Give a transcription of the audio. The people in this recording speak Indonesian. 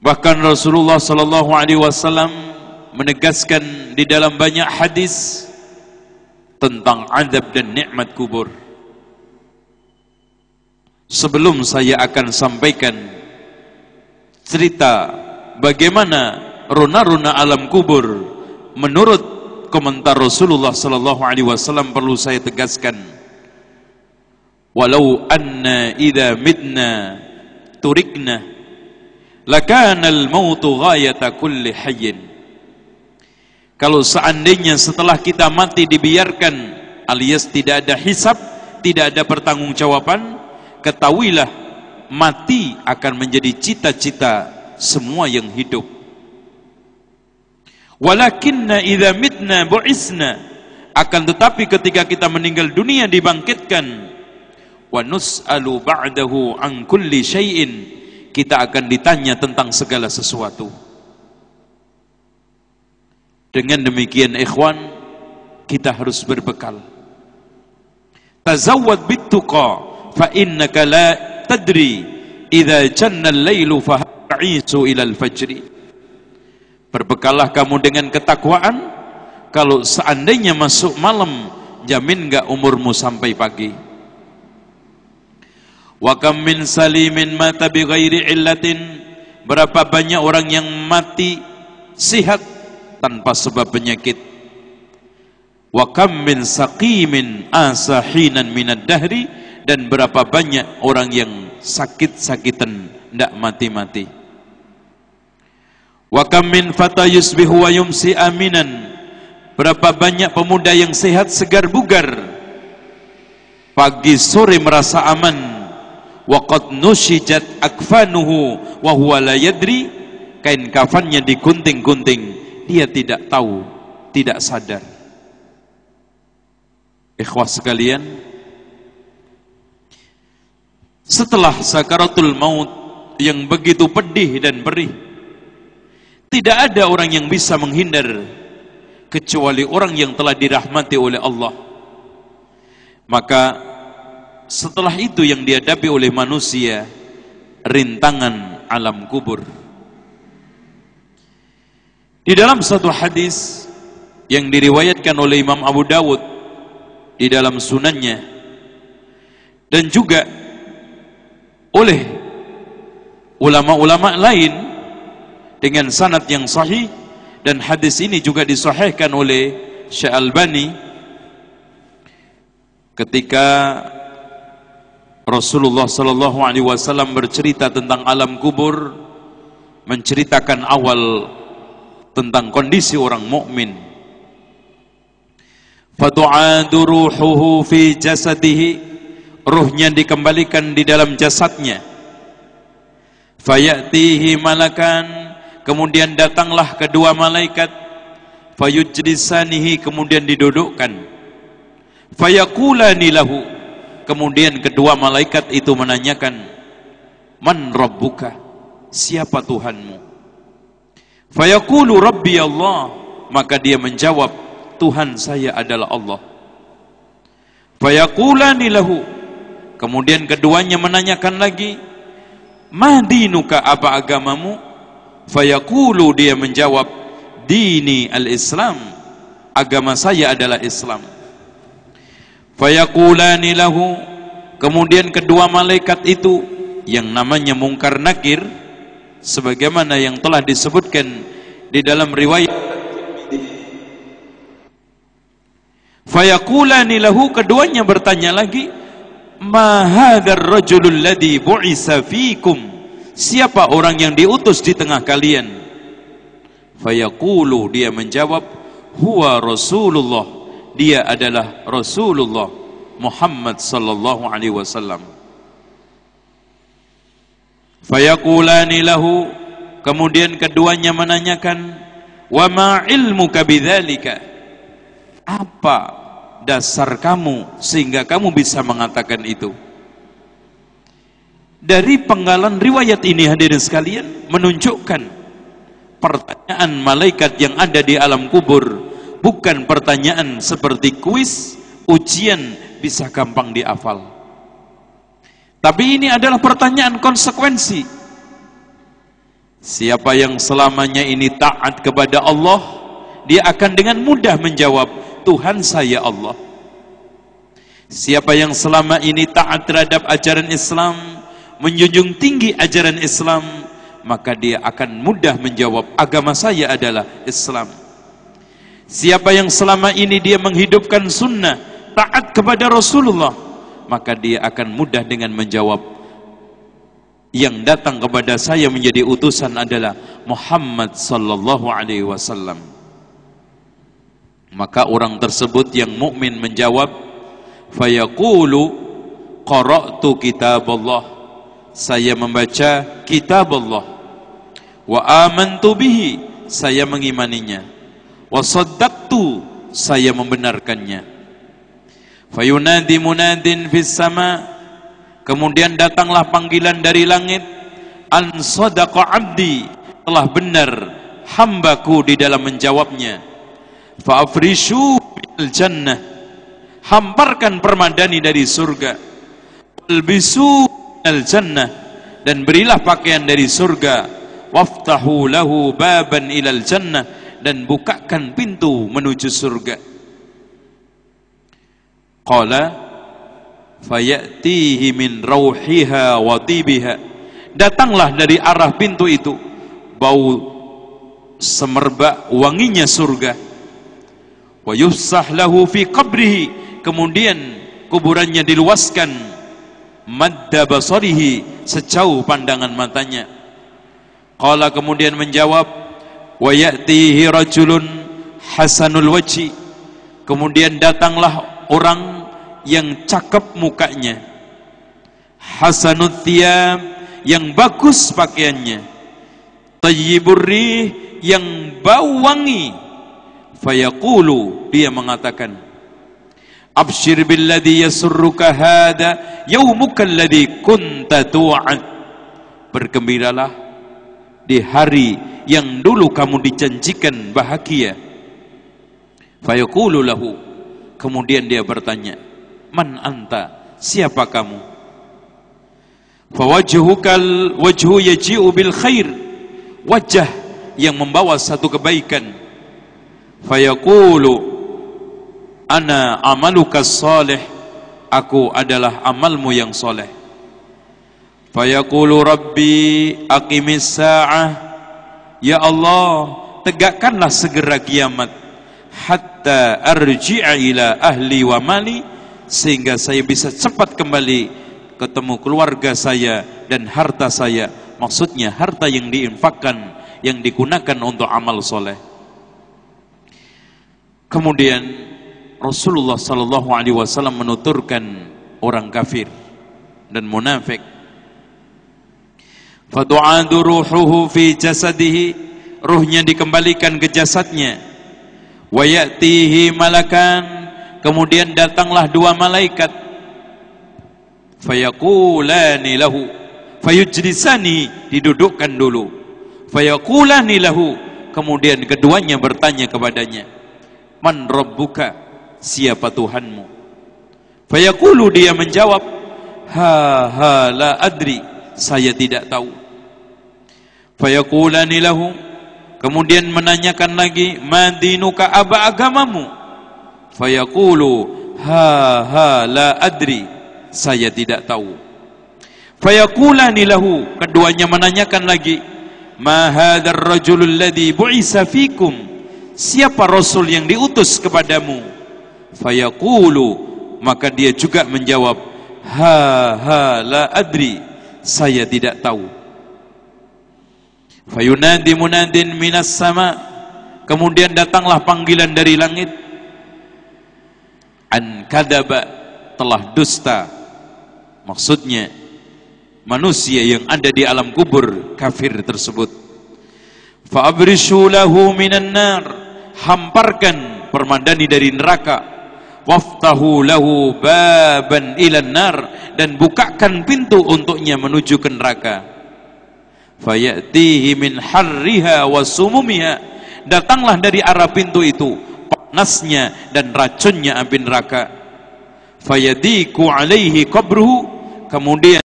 Bahkan Rasulullah sallallahu alaihi wasallam menegaskan di dalam banyak hadis tentang azab dan nikmat kubur. Sebelum saya akan sampaikan cerita bagaimana rona-rona alam kubur menurut komentar Rasulullah sallallahu alaihi wasallam, perlu saya tegaskan, walau anna idza mitna turikna lakana al-mautu ghayata kulli hayyin. Kalau seandainya setelah kita mati dibiarkan alias tidak ada hisab, tidak ada pertanggungjawaban, ketahuilah mati akan menjadi cita-cita semua yang hidup. Walakinna idza mitna bu'isna, akan tetapi ketika kita meninggal dunia dibangkitkan, wa nus'alu ba'dahu an kulli syai'in, kita akan ditanya tentang segala sesuatu. Dengan demikian ikhwan, kita harus berbekal. Tazawwad bittuqa fa innaka la tadri idza janna al-lailu fa ta'isu ila al-fajri. Berbekallah kamu dengan ketakwaan, kalau seandainya masuk malam, jamin enggak umurmu sampai pagi. Wa kam min salimin mata bi ghairi illatin, berapa banyak orang yang mati sehat tanpa sebab penyakit. Wa kam min saqimin asahinan minad dahri, dan berapa banyak orang yang sakit-sakitan tidak mati-mati. Wa kam min fata yusbihu wa yumsi aminan, berapa banyak pemuda yang sehat segar bugar, pagi sore merasa aman. Wa qad nushijat akfanuhu wa huwa la yadri, kain kafannya digunting-gunting, dia tidak tahu, tidak sadar. Ikhwah sekalian, setelah sakaratul maut yang begitu pedih dan perih, tidak ada orang yang bisa menghindar kecuali orang yang telah dirahmati oleh Allah. Maka setelah itu yang dihadapi oleh manusia, rintangan alam kubur. Di dalam satu hadis yang diriwayatkan oleh Imam Abu Dawud di dalam sunannya, dan juga oleh ulama-ulama lain dengan sanad yang sahih, dan hadis ini juga disahihkan oleh Syekh Albani, ketika Rasulullah sallallahu alaihi wasallam bercerita tentang alam kubur, menceritakan awal tentang kondisi orang mukmin. Fatu'adu ruhuhu fi jasadihi, ruhnya dikembalikan di dalam jasadnya. Fayatihi malakan, kemudian datanglah kedua malaikat. Fayujlisanihi, kemudian didudukkan. Fayaqulani lahu, kemudian kedua malaikat itu menanyakan, man rabbuka, siapa Tuhanmu? Fayaqulu rabbi Allah, maka dia menjawab, Tuhan saya adalah Allah. Fayaqulani lahu, kemudian keduanya menanyakan lagi, ma dinuka, apa agamamu? Fayaqulu, dia menjawab, dini al-Islam, agama saya adalah Islam. Fayaqulani lahu, kemudian kedua malaikat itu yang namanya Munkar Nakir, sebagaimana yang telah disebutkan di dalam riwayat. Fayaqulani lahu, keduanya bertanya lagi, ma hadzal rajulul ladzi bu'isa fikum, siapa orang yang diutus di tengah kalian? Fayaqulu, dia menjawab, huwa Rasulullah, dia adalah Rasulullah Muhammad sallallahu alaihi wasallam. Fayaqulani lahu, kemudian keduanya menanyakan, wa ma ilmuka bidzalika, apa dasar kamu sehingga kamu bisa mengatakan itu? Dari penggalan riwayat ini hadirin sekalian menunjukkan pertanyaan malaikat yang ada di alam kubur bukan pertanyaan seperti kuis, ujian bisa gampang dihafal. Tapi ini adalah pertanyaan konsekuensi. Siapa yang selamanya ini taat kepada Allah, dia akan dengan mudah menjawab, Tuhan saya Allah. Siapa yang selama ini taat terhadap ajaran Islam, menjunjung tinggi ajaran Islam, maka dia akan mudah menjawab, agama saya adalah Islam. Siapa yang selama ini dia menghidupkan sunnah, taat kepada Rasulullah, maka dia akan mudah dengan menjawab, yang datang kepada saya menjadi utusan adalah Muhammad sallallahu alaihi wasallam. Maka orang tersebut yang mukmin menjawab, fayaqulu qara'tu kitaballah, saya membaca kitab Allah, wa amantu bihi, saya mengimaninya, wa saddaqtu, saya membenarkannya. Fayunadi munadin fis sama, kemudian datanglah panggilan dari langit, an sadaqa abdi, telah benar hambaku di dalam menjawabnya. Fa afrishu bil jannah, hamparkan permadani dari surga. Albisu al jannah, dan berilah pakaian dari surga. Waftahu lahu baban ilal jannah, dan bukakan pintu menuju surga. Qala fayatihi min rauhiha wa tibiha, datanglah dari arah pintu itu bau semerbak wanginya surga. Wa yufsah lahu fi qabrihi, kemudian kuburannya diluaskan, madda basarihi, sejauh pandangan matanya. Qala, kemudian menjawab, wa ya'tihi rajulun hasanul wajhi, kemudian datanglah orang yang cakep mukanya, hasanut thiyab, yang bagus pakaiannya, tayyibur rih, yang bau wangi. Fayaqulu, dia mengatakan, abshir billadhi yasurruka hada yaumuka alladhi kunta tu'ad, bergembiralah di hari yang dulu kamu dijanjikan bahagia. Fayaqulu lahu, kemudian dia bertanya, man anta, siapa kamu? Fawajhukal wajhu yaji'u bil khair, wajah yang membawa satu kebaikan. Fayaqulu ana amaluka salih, aku adalah amalmu yang soleh. Fayaqulu rabbi aqimis sa'ah, ya Allah, tegakkanlah segera kiamat, hatta arji'a ila ahli wa mali, sehingga saya bisa cepat kembali ketemu keluarga saya dan harta saya. Maksudnya harta yang diinfakkan, yang digunakan untuk amal soleh. Kemudian Rasulullah sallallahu alaihi wasallam menuturkan orang kafir dan munafik, fadu'adu ruhuhu fi jasadihi, ruhnya dikembalikan ke jasadnya, wa ya'tihi malakan, kemudian datanglah dua malaikat, fayaqulani lahu, fayujlisani, didudukkan dulu, fayaqulani lahu, kemudian keduanya bertanya kepadanya, man rabbuka, siapa Tuhanmu? Fayaqulu, dia menjawab, ha la adri, saya tidak tahu. Fayaqulani lahu, kemudian menanyakan lagi, ma dinuka, apa agamamu? Fayaqulu, ha la adri, saya tidak tahu. Fayaqulani lahu, keduanya menanyakan lagi, ma hadzal rajulul ladzi bu'isa fikum, siapa Rasul yang diutus kepadamu? Fayaqulu, maka dia juga menjawab, ha la adri, saya tidak tahu. Fayunadi munadin minas sama, kemudian datanglah panggilan dari langit, an kadaba, telah dusta, maksudnya manusia yang ada di alam kubur kafir tersebut. Fa abrishu lahu minan nar, hamparkan permadani dari neraka. Waftahu lahu baban ilan nar, dan bukakan pintu untuknya menuju ke neraka. Fayatihi min harriha wa sumumiha, datanglah dari arah pintu itu panasnya dan racunnya api neraka. Fayadiku alaihi qabruhu, kemudian